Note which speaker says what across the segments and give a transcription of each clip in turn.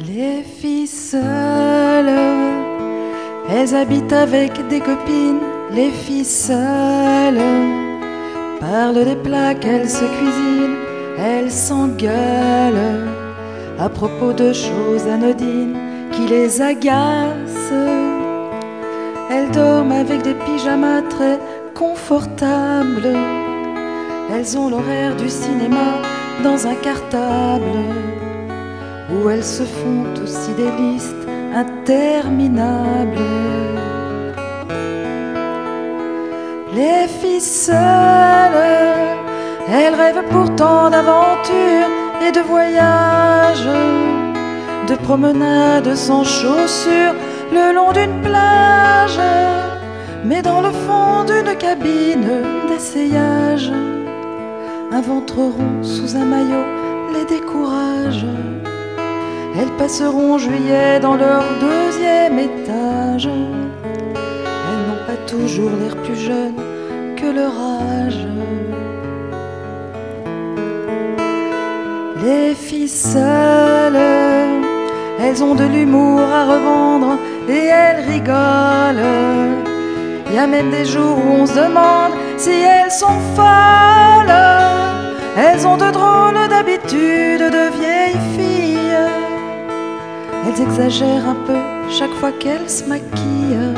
Speaker 1: Les filles seules, elles habitent avec des copines. Les filles seules parlent des plats qu'elles se cuisinent. Elles s'engueulent à propos de choses anodines qui les agacent. Elles dorment avec des pyjamas très confortables. Elles ont l'horaire du cinéma dans un cartable, où elles se font aussi des listes interminables. Les filles seules, elles rêvent pourtant d'aventures et de voyages, de promenades sans chaussures le long d'une plage, mais dans le fond d'une cabine d'essayage, un ventre rond sous un maillot les décourage. Elles passeront juillet dans leur deuxième étage. Elles n'ont pas toujours l'air plus jeunes que leur âge. Les filles seules, elles ont de l'humour à revendre et elles rigolent. Il y a même des jours où on se demande si elles sont folles. Elles ont de drôles d'habitudes de vieilles filles. Elles exagèrent un peu chaque fois qu'elles se maquillent.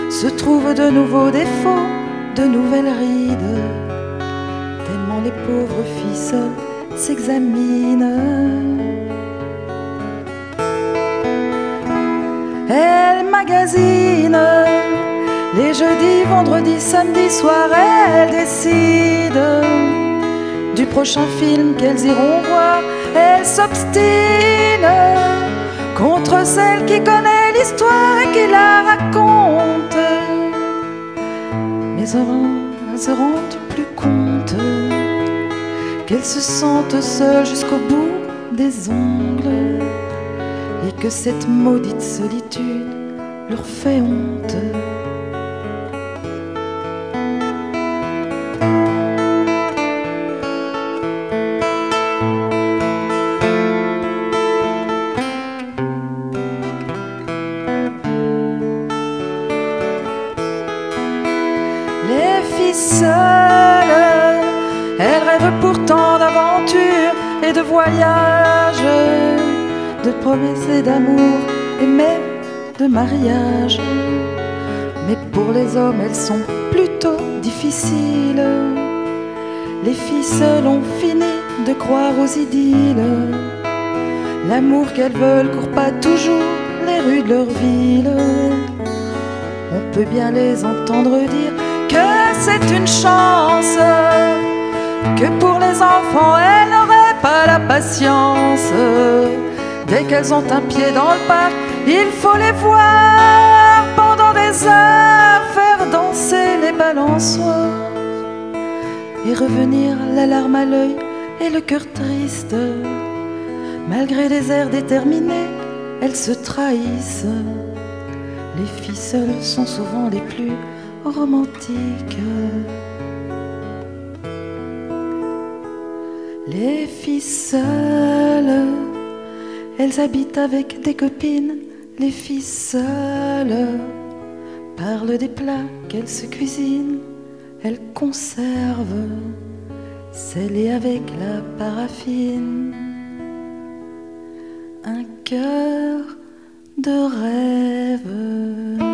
Speaker 1: Se trouvent de nouveaux défauts, de nouvelles rides, tellement les pauvres filles seules s'examinent. Elles magasinent les jeudis, vendredis, samedis soirs. Elles décident du prochain film qu'elles iront voir. Elles s'obstinent contre celle qui connaît l'histoire et qui la raconte. Mais elles se rendent plus compte qu'elles se sentent seules jusqu'au bout des ongles, et que cette maudite solitude leur fait honte. Les filles seules, elles rêvent pourtant d'aventures et de voyages, de promesses et d'amour et même de mariage. Mais pour les hommes, elles sont plutôt difficiles. Les filles seules ont fini de croire aux idylles. L'amour qu'elles veulent court pas toujours les rues de leur ville. On peut bien les entendre dire que c'est une chance, que pour les enfants elles n'auraient pas la patience. Dès qu'elles ont un pied dans le parc, il faut les voir pendant des heures faire danser les balançoires et revenir la larme à l'œil et le cœur triste. Malgré des airs déterminés, elles se trahissent. Les filles seules sont souvent les plus romantiques. Les filles seules, elles habitent avec des copines. Les filles seules parlent des plats qu'elles se cuisinent. Elles conservent scellés avec la paraffine un cœur de rêve.